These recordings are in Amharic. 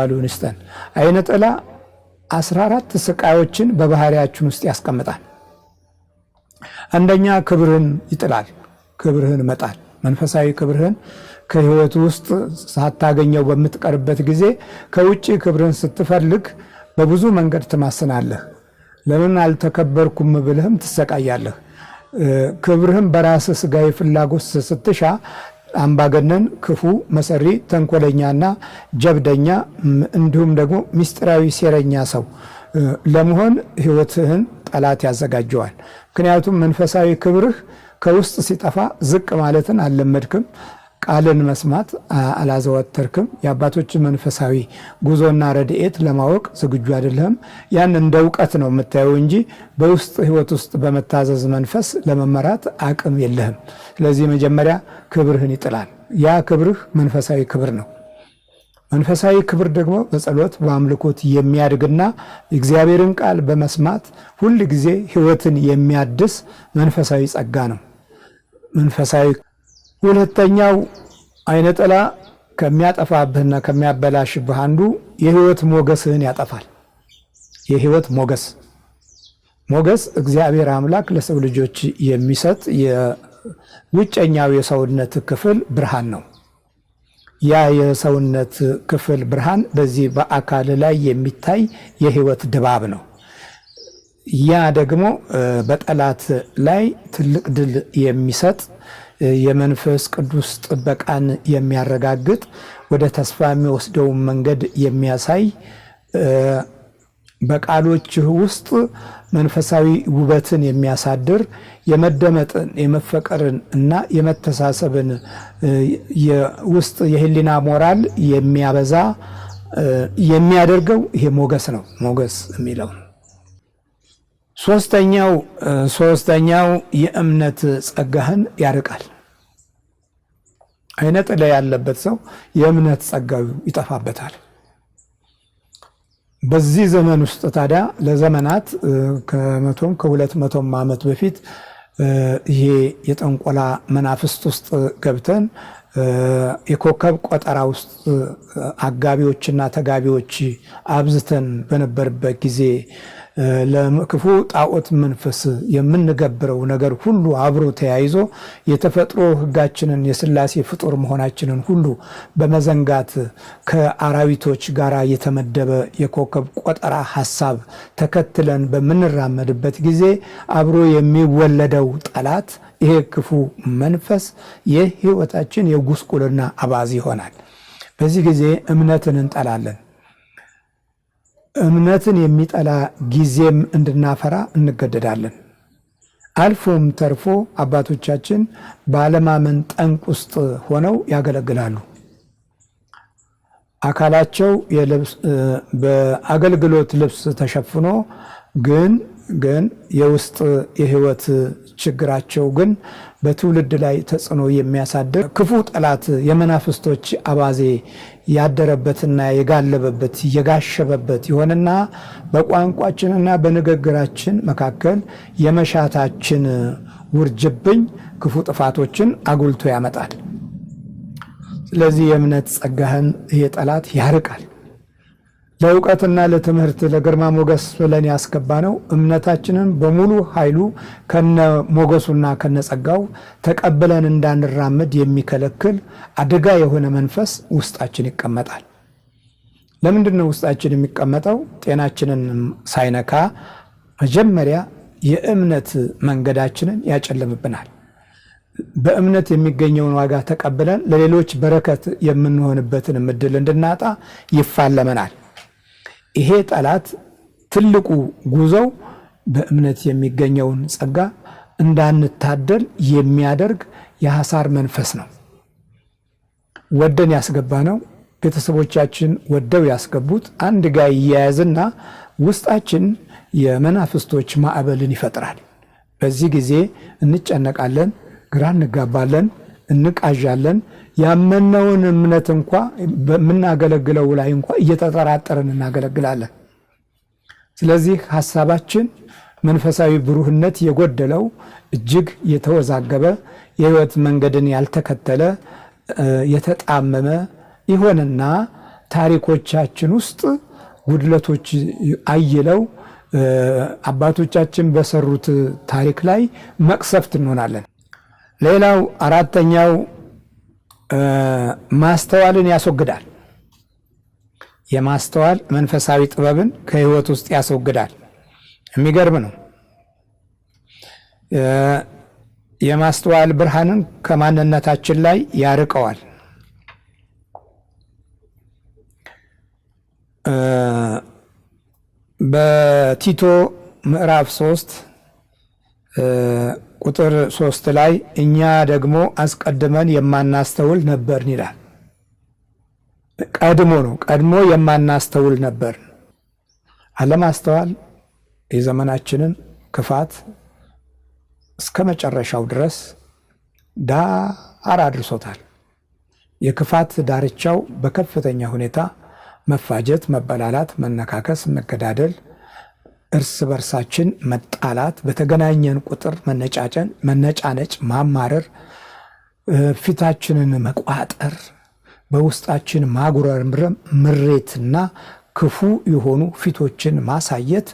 ማስተዋሉን ይስጠን። አይነ ጥላ 14 ስቃዮችን በባህሪያችን ውስጥ ያስቀምጣል። አንደኛ ክብርህን ይጥላል። ክብርህን መጣል፣ መንፈሳዊ ክብርህን ከህይወት ውስጥ ሳታገኘው በምትቀርበት ጊዜ ከውጪ ክብርህን ስትፈልግ በብዙ መንገድ ትማስናለህ። ለምን አልተከበርኩም ብለህም ትሰቃያለህ። ክብርህን በራስህ ስጋዊ ፍላጎት ስትሻ አምባገነን፣ ክፉ፣ መሰሪ፣ ተንኮለኛና ጀብደኛ እንዲሁም ደግሞ ምስጢራዊ ሴረኛ ሰው ለመሆን ህይወትህን ጠላት ያዘጋጀዋል። ምክንያቱም መንፈሳዊ ክብርህ ከውስጥ ሲጠፋ ዝቅ ማለትን አልለመድክም፣ ቃልን መስማት አላዘወተርክም፣ የአባቶችን መንፈሳዊ ጉዞና ረድኤት ለማወቅ ዝግጁ አይደለህም። ያን እንደ እውቀት ነው የምታየው እንጂ በውስጥ ህይወት ውስጥ በመታዘዝ መንፈስ ለመመራት አቅም የለህም። ስለዚህ መጀመሪያ ክብርህን ይጥላል። ያ ክብርህ መንፈሳዊ ክብር ነው። መንፈሳዊ ክብር ደግሞ በጸሎት በአምልኮት የሚያድግና እግዚአብሔርን ቃል በመስማት ሁል ጊዜ ህይወትን የሚያድስ መንፈሳዊ ጸጋ ነው። መንፈሳዊ ሁለተኛው አይነ ጥላ ከሚያጠፋብህና ከሚያበላሽብህ አንዱ የህይወት ሞገስህን ያጠፋል። የህይወት ሞገስ እግዚአብሔር አምላክ ለሰው ልጆች የሚሰጥ የውጨኛው የሰውነት ክፍል ብርሃን ነው። ያ የሰውነት ክፍል ብርሃን በዚህ በአካል ላይ የሚታይ የህይወት ድባብ ነው። ያ ደግሞ በጠላት ላይ ትልቅ ድል የሚሰጥ የመንፈስ ቅዱስ ጥበቃን የሚያረጋግጥ ወደ ተስፋ የሚወስደውን መንገድ የሚያሳይ በቃሎችህ ውስጥ መንፈሳዊ ውበትን የሚያሳድር የመደመጥን የመፈቀርን እና የመተሳሰብን የውስጥ የህሊና ሞራል የሚያበዛ የሚያደርገው ይሄ ሞገስ ነው። ሞገስ የሚለው ሶስተኛው የእምነት ጸጋህን ያርቃል። አይነ ጥላ ያለበት ሰው የእምነት ጸጋው ይጠፋበታል። በዚህ ዘመን ውስጥ ታዲያ ለዘመናት ከ100 ከ200 ዓመት በፊት ይሄ የጠንቆላ መናፍስት ውስጥ ገብተን የኮከብ ቆጠራ ውስጥ አጋቢዎችና ተጋቢዎች አብዝተን በነበርበት ጊዜ ለክፉ ጣዖት መንፈስ የምንገብረው ነገር ሁሉ አብሮ ተያይዞ የተፈጥሮ ሕጋችንን የሥላሴ ፍጡር መሆናችንን ሁሉ በመዘንጋት ከአራዊቶች ጋር የተመደበ የኮከብ ቆጠራ ሐሳብ ተከትለን በምንራመድበት ጊዜ አብሮ የሚወለደው ጠላት ይሄ ክፉ መንፈስ የሕይወታችን የጉስቁልና አባዝ ይሆናል። በዚህ ጊዜ እምነትን እንጠላለን። እምነትን የሚጠላ ጊዜም እንድናፈራ እንገደዳለን። አልፎም ተርፎ አባቶቻችን ባለማመን ጠንቅ ውስጥ ሆነው ያገለግላሉ። አካላቸው በአገልግሎት ልብስ ተሸፍኖ ግን የውስጥ የህይወት ችግራቸው ግን በትውልድ ላይ ተጽዕኖ የሚያሳድር ክፉ ጠላት የመናፍስቶች አባዜ ያደረበትና የጋለበበት የጋሸበበት ይሆንና በቋንቋችንና በንግግራችን መካከል የመሻታችን ውርጅብኝ ክፉ ጥፋቶችን አጉልቶ ያመጣል። ስለዚህ የእምነት ጸጋህን ይሄ ጠላት ያርቃል። ለእውቀትና ለትምህርት ለግርማ ሞገስ ብለን ያስገባ ነው እምነታችንን በሙሉ ኃይሉ ከነ ሞገሱና ከነ ጸጋው ተቀብለን እንዳንራመድ የሚከለክል አደጋ የሆነ መንፈስ ውስጣችን ይቀመጣል። ለምንድን ነው ውስጣችን የሚቀመጠው? ጤናችንን ሳይነካ መጀመሪያ የእምነት መንገዳችንን ያጨልምብናል። በእምነት የሚገኘውን ዋጋ ተቀብለን ለሌሎች በረከት የምንሆንበትን እድል እንድናጣ ይፋለመናል። ይሄ ጠላት ትልቁ ጉዞው በእምነት የሚገኘውን ጸጋ እንዳንታደል የሚያደርግ የሐሳር መንፈስ ነው። ወደን ያስገባ ነው። ቤተሰቦቻችን ወደው ያስገቡት አንድ ጋር ይያያዝና ውስጣችን የመናፍስቶች ማዕበልን ይፈጥራል። በዚህ ጊዜ እንጨነቃለን፣ ግራ እንጋባለን፣ እንቃዣለን። ያመነውን እምነት እንኳ በምናገለግለው ላይ እንኳ እየተጠራጠርን እናገለግላለን። ስለዚህ ሐሳባችን መንፈሳዊ ብሩህነት የጎደለው እጅግ የተወዛገበ የህይወት መንገድን ያልተከተለ የተጣመመ ይሆንና ታሪኮቻችን ውስጥ ጉድለቶች አይለው አባቶቻችን በሰሩት ታሪክ ላይ መቅሰፍት እንሆናለን። ሌላው አራተኛው ማስተዋልን ያስወግዳል። የማስተዋል መንፈሳዊ ጥበብን ከህይወት ውስጥ ያስወግዳል። የሚገርም ነው። የማስተዋል ብርሃንን ከማንነታችን ላይ ያርቀዋል። በቲቶ ምዕራፍ 3 ቁጥር 3 ላይ እኛ ደግሞ አስቀድመን የማናስተውል ነበርን ይላል። ቀድሞ የማናስተውል ነበር። አለማስተዋል የዘመናችንን ክፋት እስከ መጨረሻው ድረስ ዳር አድርሶታል። የክፋት ዳርቻው በከፍተኛ ሁኔታ መፋጀት፣ መበላላት፣ መነካከስ፣ መገዳደል፣ እርስ በርሳችን መጣላት፣ በተገናኘን ቁጥር መነጫጨን፣ መነጫነጭ፣ ማማረር፣ ፊታችንን መቋጠር፣ በውስጣችን ማጉረምረም፣ ምሬትና ክፉ የሆኑ ፊቶችን ማሳየት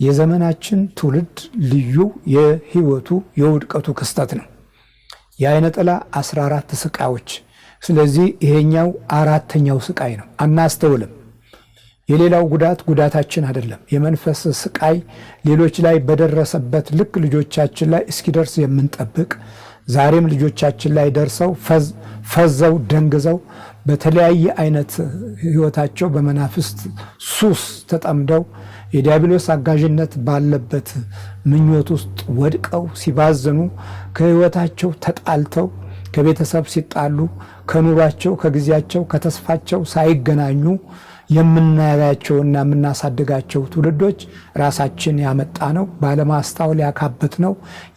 የዘመናችን ትውልድ ልዩ የህይወቱ የውድቀቱ ክስተት ነው። የዓይነ ጥላ 14 ስቃዮች። ስለዚህ ይሄኛው አራተኛው ስቃይ ነው። አናስተውልም። የሌላው ጉዳታችን አይደለም። የመንፈስ ስቃይ ሌሎች ላይ በደረሰበት ልክ ልጆቻችን ላይ እስኪደርስ የምንጠብቅ ዛሬም ልጆቻችን ላይ ደርሰው ፈዘው ደንግዘው በተለያየ አይነት ህይወታቸው በመናፍስት ሱስ ተጠምደው የዲያብሎስ አጋዥነት ባለበት ምኞት ውስጥ ወድቀው ሲባዘኑ ከህይወታቸው ተጣልተው ከቤተሰብ ሲጣሉ ከኑሯቸው ከጊዜያቸው ከተስፋቸው ሳይገናኙ የምናያቸውና የምናሳድጋቸው ትውልዶች ራሳችን ያመጣ ነው፣ ባለማስተዋል ያካበት ነው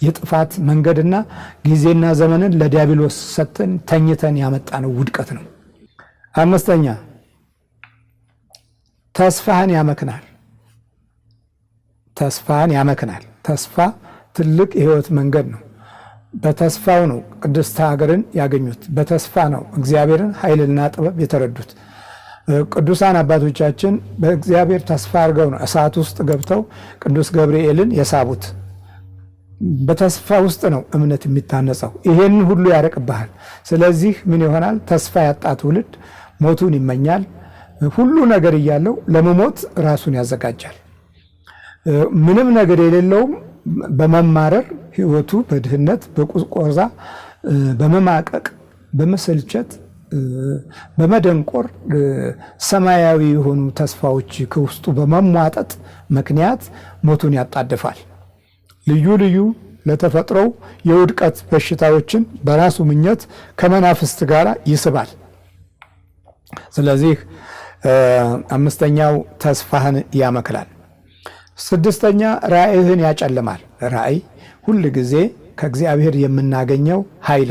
የጥፋት መንገድና ጊዜና ዘመንን ለዲያብሎስ ሰጥተን ተኝተን ያመጣ ነው ውድቀት ነው። አምስተኛ ተስፋን ያመክናል። ተስፋ ትልቅ የህይወት መንገድ ነው። በተስፋው ነው ቅድስት ሀገርን ያገኙት። በተስፋ ነው እግዚአብሔርን ኃይልና ጥበብ የተረዱት። ቅዱሳን አባቶቻችን በእግዚአብሔር ተስፋ አድርገው ነው እሳት ውስጥ ገብተው ቅዱስ ገብርኤልን የሳቡት። በተስፋ ውስጥ ነው እምነት የሚታነጸው። ይሄን ሁሉ ያረቅብሃል። ስለዚህ ምን ይሆናል? ተስፋ ያጣ ትውልድ ሞቱን ይመኛል። ሁሉ ነገር እያለው ለመሞት ራሱን ያዘጋጃል። ምንም ነገር የሌለውም በመማረር ህይወቱ በድህነት በቁስቆዛ በመማቀቅ በመሰልቸት በመደንቆር ሰማያዊ የሆኑ ተስፋዎች ከውስጡ በመሟጠጥ ምክንያት ሞቱን ያጣድፋል። ልዩ ልዩ ለተፈጥሮው የውድቀት በሽታዎችን በራሱ ምኞት ከመናፍስት ጋር ይስባል። ስለዚህ አምስተኛው ተስፋህን ያመክላል። ስድስተኛ ራእይህን ያጨልማል። ራእይ ሁል ጊዜ ከእግዚአብሔር የምናገኘው ኃይል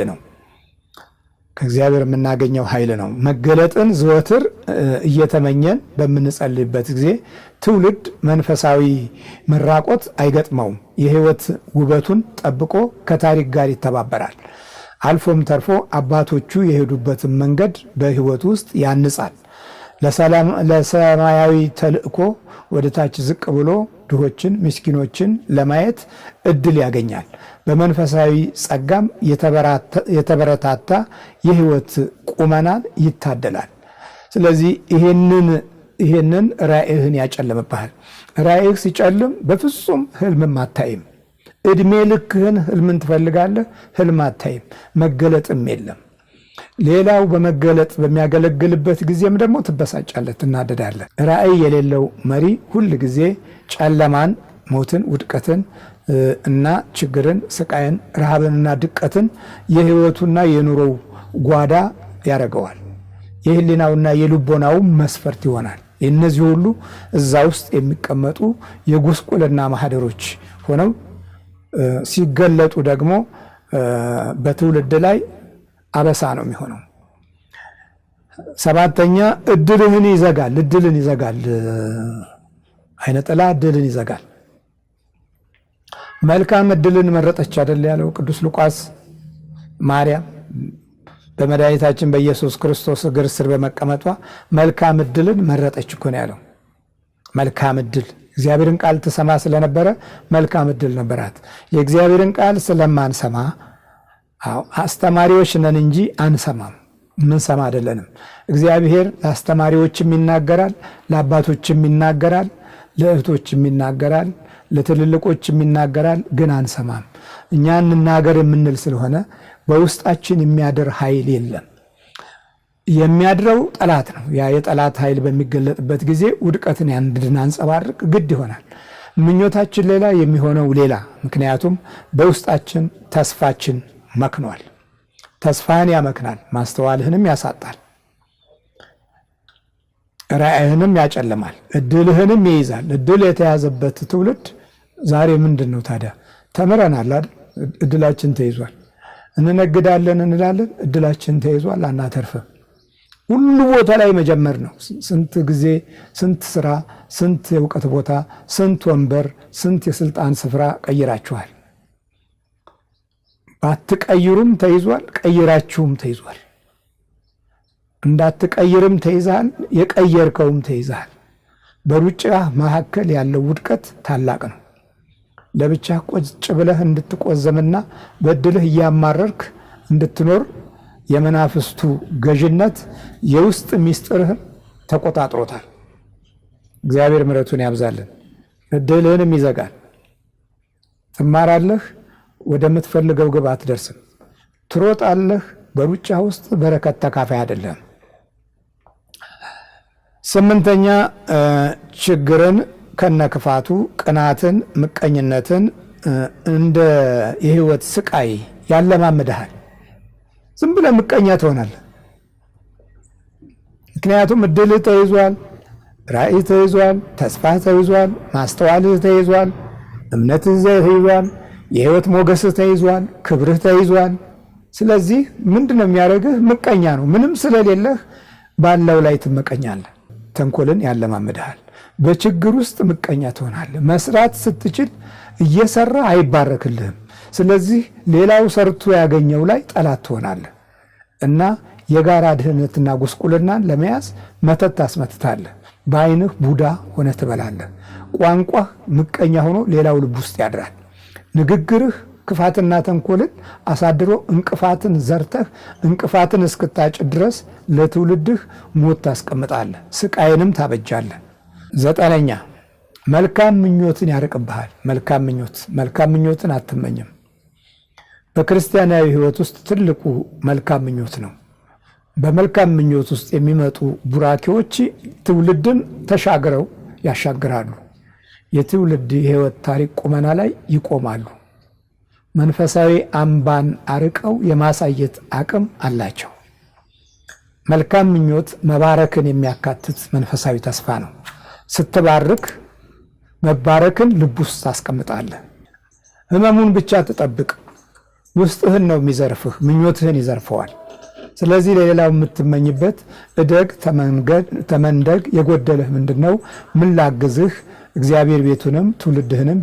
ነው። መገለጥን ዘወትር እየተመኘን በምንጸልይበት ጊዜ ትውልድ መንፈሳዊ መራቆት አይገጥመውም። የህይወት ውበቱን ጠብቆ ከታሪክ ጋር ይተባበራል። አልፎም ተርፎ አባቶቹ የሄዱበትን መንገድ በህይወት ውስጥ ያንጻል። ለሰማያዊ ተልእኮ ወደ ታች ዝቅ ብሎ ድሆችን፣ ምስኪኖችን ለማየት እድል ያገኛል። በመንፈሳዊ ጸጋም የተበረታታ የህይወት ቁመናን ይታደላል። ስለዚህ ይሄንን ራእይህን ያጨልምብሃል። ራእይህ ሲጨልም በፍጹም ህልምም አታይም። እድሜ ልክህን ህልምን ትፈልጋለህ፣ ህልም አታይም፣ መገለጥም የለም። ሌላው በመገለጥ በሚያገለግልበት ጊዜም ደግሞ ትበሳጫለህ፣ ትናደዳለህ። ራእይ የሌለው መሪ ሁል ጊዜ ጨለማን፣ ሞትን፣ ውድቀትን እና ችግርን፣ ስቃይን፣ ረሃብንና ድቀትን የህይወቱና የኑሮው ጓዳ ያደርገዋል። የህሊናውና የልቦናው መስፈርት ይሆናል። እነዚህ ሁሉ እዛ ውስጥ የሚቀመጡ የጉስቁልና ማህደሮች ሆነው ሲገለጡ ደግሞ በትውልድ ላይ አበሳ ነው የሚሆነው። ሰባተኛ እድልን ይዘጋል። ዓይነ ጥላ እድልን ይዘጋል። መልካም እድልን መረጠች አይደል ያለው ቅዱስ ሉቃስ። ማርያም በመድኃኒታችን በኢየሱስ ክርስቶስ እግር ስር በመቀመጧ መልካም ዕድልን መረጠች እኮ ነው ያለው። መልካም ዕድል እግዚአብሔርን ቃል ትሰማ ስለነበረ መልካም ዕድል ነበራት። የእግዚአብሔርን ቃል ስለማንሰማ አስተማሪዎች ነን እንጂ አንሰማም። ምንሰማ አይደለንም። እግዚአብሔር ለአስተማሪዎችም ይናገራል፣ ለአባቶችም ይናገራል፣ ለእህቶችም ይናገራል፣ ለትልልቆችም ይናገራል፣ ግን አንሰማም። እኛ እንናገር የምንል ስለሆነ በውስጣችን የሚያድር ኃይል የለም። የሚያድረው ጠላት ነው። ያ የጠላት ኃይል በሚገለጥበት ጊዜ ውድቀትን እንድናንጸባርቅ ግድ ይሆናል። ምኞታችን ሌላ፣ የሚሆነው ሌላ። ምክንያቱም በውስጣችን ተስፋችን መክኗል። ተስፋህን ያመክናል፣ ማስተዋልህንም ያሳጣል፣ ራእይህንም ያጨልማል፣ እድልህንም ይይዛል። እድል የተያዘበት ትውልድ ዛሬ ምንድን ነው ታዲያ? ተምረናል አይደል? እድላችን ተይዟል። እንነግዳለን እንላለን፣ እድላችን ተይዟል፣ አናተርፍም። ሁሉ ቦታ ላይ መጀመር ነው። ስንት ጊዜ፣ ስንት ስራ፣ ስንት የእውቀት ቦታ፣ ስንት ወንበር፣ ስንት የስልጣን ስፍራ ቀይራችኋል። ባትቀይሩም ተይዟል፣ ቀይራችሁም ተይዟል። እንዳትቀይርም ተይዛል፣ የቀየርከውም ተይዛል። በሩጫ መካከል ያለው ውድቀት ታላቅ ነው። ለብቻ ቁጭ ብለህ እንድትቆዘምና በድልህ እያማረርክ እንድትኖር የመናፍስቱ ገዥነት የውስጥ ሚስጥርህን ተቆጣጥሮታል። እግዚአብሔር ምሕረቱን ያብዛልን። እድልህንም ይዘጋል። ትማራለህ፣ ወደምትፈልገው ግብ አትደርስም። ትሮጣለህ፣ በሩጫ ውስጥ በረከት ተካፋይ አይደለም። ስምንተኛ ችግርን ከነክፋቱ፣ ቅናትን፣ ምቀኝነትን እንደ የህይወት ስቃይ ያለማምድሃል። ዝም ብለህ ምቀኛ ትሆናለህ። ምክንያቱም እድልህ ተይዟል፣ ራእይ ተይዟል፣ ተስፋ ተይዟል፣ ማስተዋልህ ተይዟል፣ እምነትህ ተይዟል፣ የህይወት ሞገስህ ተይዟል፣ ክብርህ ተይዟል። ስለዚህ ምንድነው የሚያደርግህ? ምቀኛ ነው። ምንም ስለሌለህ ባለው ላይ ትመቀኛለህ። ተንኮልን ያለማምድሃል። በችግር ውስጥ ምቀኛ ትሆናለህ። መስራት ስትችል እየሰራ አይባረክልህም። ስለዚህ ሌላው ሰርቶ ያገኘው ላይ ጠላት ትሆናለህ እና የጋራ ድህነትና ጉስቁልናን ለመያዝ መተት ታስመትታለህ። በዓይንህ ቡዳ ሆነ ትበላለህ። ቋንቋህ ምቀኛ ሆኖ ሌላው ልብ ውስጥ ያድራል። ንግግርህ ክፋትና ተንኮልን አሳድሮ እንቅፋትን ዘርተህ እንቅፋትን እስክታጭ ድረስ ለትውልድህ ሞት ታስቀምጣለህ፣ ስቃይንም ታበጃለህ። ዘጠነኛ መልካም ምኞትን ያርቅብሃል። መልካም ምኞትን አትመኝም። በክርስቲያናዊ ሕይወት ውስጥ ትልቁ መልካም ምኞት ነው። በመልካም ምኞት ውስጥ የሚመጡ ቡራኬዎች ትውልድን ተሻግረው ያሻግራሉ። የትውልድ የሕይወት ታሪክ ቁመና ላይ ይቆማሉ። መንፈሳዊ አምባን አርቀው የማሳየት አቅም አላቸው። መልካም ምኞት መባረክን የሚያካትት መንፈሳዊ ተስፋ ነው። ስትባርክ መባረክን ልብ ውስጥ ታስቀምጣለህ። ህመሙን ብቻ ትጠብቅ። ውስጥህን ነው የሚዘርፍህ፣ ምኞትህን ይዘርፈዋል። ስለዚህ ለሌላው የምትመኝበት እደግ፣ ተመንደግ። የጎደለህ ምንድነው? ምን ላግዝህ? እግዚአብሔር ቤቱንም ትውልድህንም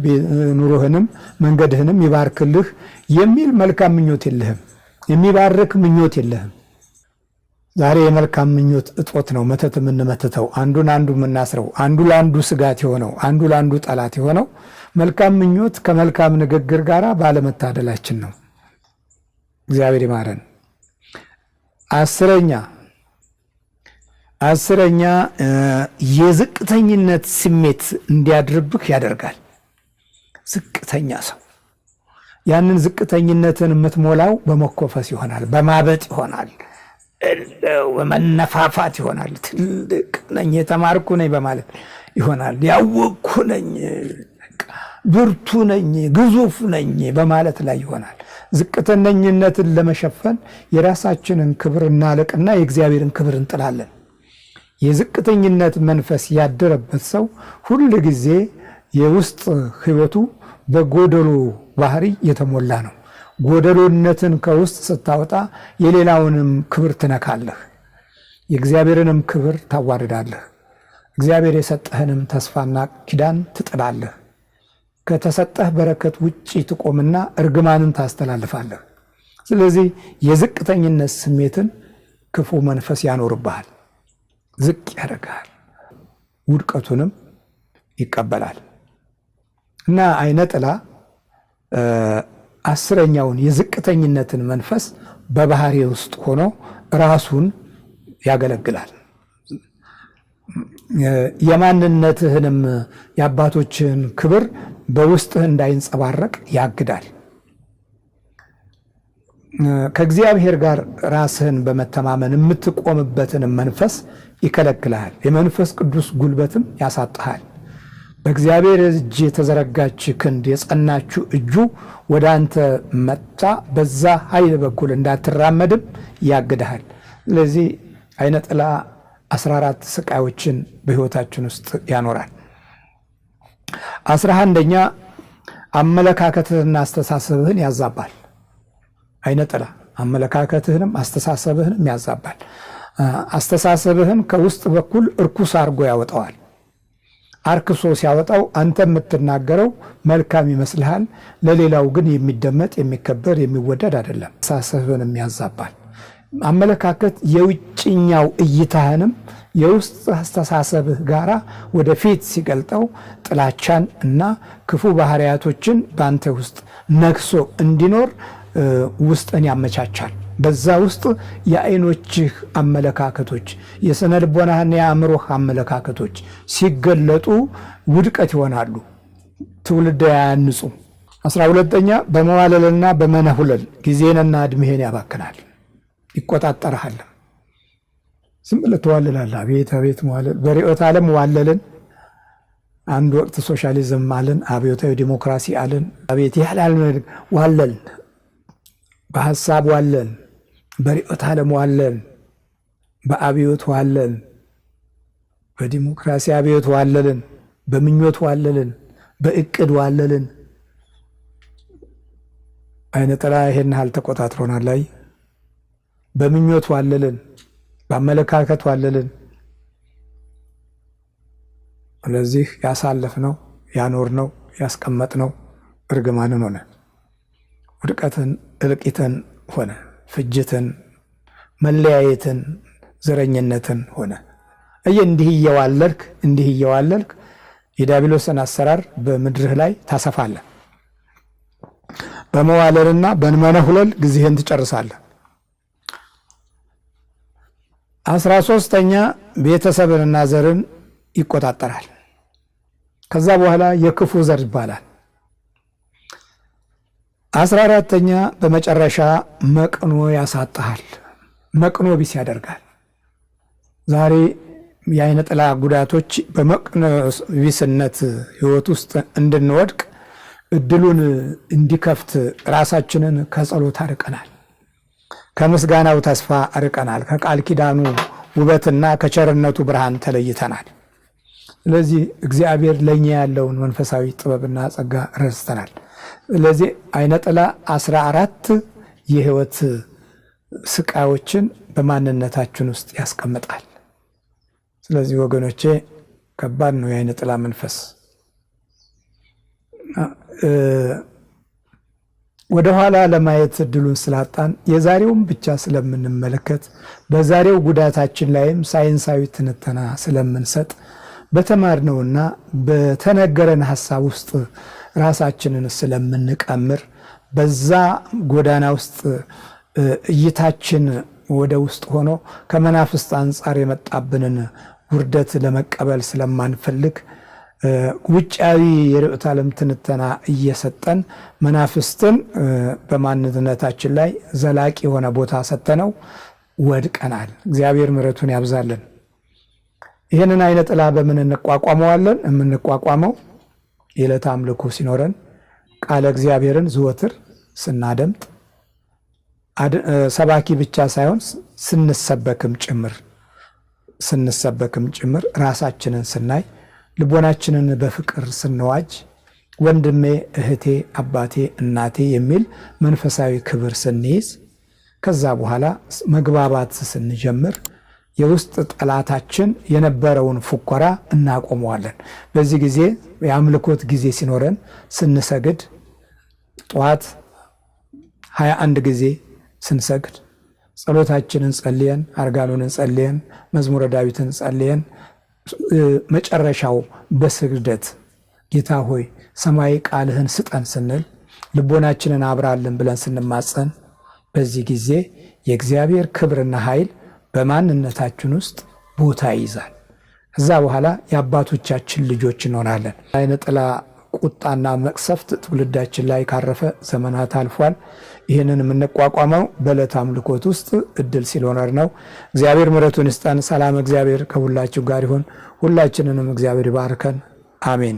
ኑሮህንም መንገድህንም ይባርክልህ የሚል መልካም ምኞት የለህም። የሚባርክ ምኞት የለህም። ዛሬ የመልካም ምኞት እጦት ነው መተት የምንመትተው፣ አንዱን አንዱ የምናስረው፣ አንዱ ለአንዱ ስጋት የሆነው፣ አንዱ ለአንዱ ጠላት የሆነው መልካም ምኞት ከመልካም ንግግር ጋር ባለመታደላችን ነው። እግዚአብሔር ይማረን። አስረኛ የዝቅተኝነት ስሜት እንዲያድርብህ ያደርጋል። ዝቅተኛ ሰው ያንን ዝቅተኝነትን የምትሞላው በመኮፈስ ይሆናል፣ በማበጥ ይሆናል፣ በመነፋፋት ይሆናል። ትልቅ ነኝ፣ የተማርኩ ነኝ በማለት ይሆናል። ያወቅኩ ነኝ፣ ብርቱ ነኝ፣ ግዙፍ ነኝ በማለት ላይ ይሆናል። ዝቅተኝነትን ለመሸፈን የራሳችንን ክብር እናልቅና የእግዚአብሔርን ክብር እንጥላለን። የዝቅተኝነት መንፈስ ያደረበት ሰው ሁል ጊዜ የውስጥ ሕይወቱ በጎደሎ ባህሪ የተሞላ ነው። ጎደሎነትን ከውስጥ ስታወጣ የሌላውንም ክብር ትነካለህ፣ የእግዚአብሔርንም ክብር ታዋርዳለህ። እግዚአብሔር የሰጠህንም ተስፋና ኪዳን ትጥላለህ። ከተሰጠህ በረከት ውጪ ትቆምና እርግማንን ታስተላልፋለህ። ስለዚህ የዝቅተኝነት ስሜትን ክፉ መንፈስ ያኖርብሃል፣ ዝቅ ያደርጋል፣ ውድቀቱንም ይቀበላል። እና አይነ ጥላ 10ኛውን የዝቅተኝነትን መንፈስ በባህሪ ውስጥ ሆኖ ራሱን ያገለግላል። የማንነትህንም የአባቶችህን ክብር በውስጥህ እንዳይንጸባረቅ ያግዳል። ከእግዚአብሔር ጋር ራስህን በመተማመን የምትቆምበትን መንፈስ ይከለክልሃል። የመንፈስ ቅዱስ ጉልበትም ያሳጣሃል። በእግዚአብሔር እጅ የተዘረጋች ክንድ የጸናችው እጁ ወደ አንተ መጣ በዛ ኃይል በኩል እንዳትራመድም ያግድሃል። ስለዚህ አይነ ጥላ 14 ስቃዮችን በሕይወታችን ውስጥ ያኖራል። 11ኛ አመለካከትህንና አስተሳሰብህን ያዛባል። አይነ ጥላ አመለካከትህንም አስተሳሰብህንም ያዛባል። አስተሳሰብህን ከውስጥ በኩል እርኩስ አድርጎ ያወጣዋል። አርክሶ ሲያወጣው አንተ የምትናገረው መልካም ይመስልሃል፣ ለሌላው ግን የሚደመጥ የሚከበር የሚወደድ አይደለም። አስተሳሰብህንም ያዛባል። አመለካከት የውጭኛው እይታህንም የውስጥ አስተሳሰብህ ጋራ ወደፊት ሲገልጠው ጥላቻን እና ክፉ ባህሪያቶችን በአንተ ውስጥ ነግሶ እንዲኖር ውስጥን ያመቻቻል። በዛ ውስጥ የአይኖችህ አመለካከቶች የስነ ልቦናህና የአእምሮህ አመለካከቶች ሲገለጡ ውድቀት ይሆናሉ፣ ትውልድ ያንጹ። 12ኛ በመዋለልና በመነሁለል ጊዜንና እድሜህን ያባክናል፣ ይቆጣጠርሃል። ዝም ብለህ ትዋልላለህ። አቤት አቤት መዋለል። በርዕዮተ ዓለም ዋለልን። አንድ ወቅት ሶሻሊዝም አለን፣ አብዮታዊ ዲሞክራሲ አለን። አቤት ያህል ዋለልን። በሐሳብ ዋለን፣ በርዕዮተ ዓለም ዋለን፣ በአብዮት ዋለን፣ በዲሞክራሲ አብዮት ዋለልን፣ በምኞት ዋለልን፣ በእቅድ ዋለልን። አይነ ጥላ ይሄን ያህል ተቆጣጥሮናል ላይ በምኞት ዋለልን፣ በአመለካከት ዋለልን። ስለዚህ ያሳለፍነው ያኖርነው ያስቀመጥነው እርግማንን ሆነ፣ ውድቀትን፣ እልቂትን ሆነ፣ ፍጅትን፣ መለያየትን፣ ዘረኝነትን ሆነ። እንዲህ እየዋለልክ የዲያብሎስን አሰራር በምድርህ ላይ ታሰፋለህ። በመዋለልና በመነሁለል ጊዜህን ትጨርሳለህ። 13ኛ ቤተሰብንና ዘርን ይቆጣጠራል። ከዛ በኋላ የክፉ ዘር ይባላል። 14ኛ በመጨረሻ መቅኖ ያሳጣሃል፣ መቅኖ ቢስ ያደርጋል። ዛሬ የአይነ ጥላ ጉዳቶች በመቅኖ ቢስነት ህይወት ውስጥ እንድንወድቅ እድሉን እንዲከፍት ራሳችንን ከጸሎት አርቀናል፣ ከምስጋናው ተስፋ አርቀናል፣ ከቃል ኪዳኑ ውበትና ከቸርነቱ ብርሃን ተለይተናል። ስለዚህ እግዚአብሔር ለኛ ያለውን መንፈሳዊ ጥበብና ጸጋ ረስተናል። ስለዚህ አይነ ጥላ 14 የህይወት ስቃዮችን በማንነታችን ውስጥ ያስቀምጣል። ስለዚህ ወገኖቼ ከባድ ነው የአይነ ጥላ መንፈስ። ወደ ኋላ ለማየት እድሉን ስላጣን የዛሬውን ብቻ ስለምንመለከት በዛሬው ጉዳታችን ላይም ሳይንሳዊ ትንተና ስለምንሰጥ በተማርነውና በተነገረን ሐሳብ ውስጥ ራሳችንን ስለምንቀምር በዛ ጎዳና ውስጥ እይታችን ወደ ውስጥ ሆኖ ከመናፍስት አንጻር የመጣብንን ውርደት ለመቀበል ስለማንፈልግ ውጫዊ የርዕዮተ ዓለም ትንተና እየሰጠን መናፍስትን በማንነታችን ላይ ዘላቂ የሆነ ቦታ ሰጥተነው ወድቀናል። እግዚአብሔር ምሕረቱን ያብዛልን። ይህንን አይነ ጥላ በምን እንቋቋመዋለን? የምንቋቋመው የዕለት አምልኮ ሲኖረን ቃለ እግዚአብሔርን ዘወትር ስናደምጥ፣ ሰባኪ ብቻ ሳይሆን ስንሰበክም ጭምር ራሳችንን ስናይ፣ ልቦናችንን በፍቅር ስንዋጅ፣ ወንድሜ፣ እህቴ፣ አባቴ፣ እናቴ የሚል መንፈሳዊ ክብር ስንይዝ፣ ከዛ በኋላ መግባባት ስንጀምር የውስጥ ጠላታችን የነበረውን ፉከራ እናቆመዋለን። በዚህ ጊዜ የአምልኮት ጊዜ ሲኖረን ስንሰግድ ጠዋት 21 ጊዜ ስንሰግድ ጸሎታችንን ጸልየን አርጋኖንን ጸልየን መዝሙረ ዳዊትን ጸልየን መጨረሻው በስግደት ጌታ ሆይ ሰማይ ቃልህን ስጠን ስንል ልቦናችንን አብራልን ብለን ስንማጸን በዚህ ጊዜ የእግዚአብሔር ክብርና ኃይል በማንነታችን ውስጥ ቦታ ይይዛል። ከዛ በኋላ የአባቶቻችን ልጆች እንሆናለን። አይነ ጥላ ቁጣና መቅሰፍት ትውልዳችን ላይ ካረፈ ዘመናት አልፏል። ይህንን የምንቋቋመው በዕለተ አምልኮት ውስጥ እድል ሲኖረን ነው። እግዚአብሔር ምሕረቱን ይስጠን። ሰላም እግዚአብሔር ከሁላችሁ ጋር ይሁን። ሁላችንንም እግዚአብሔር ይባርከን። አሜን።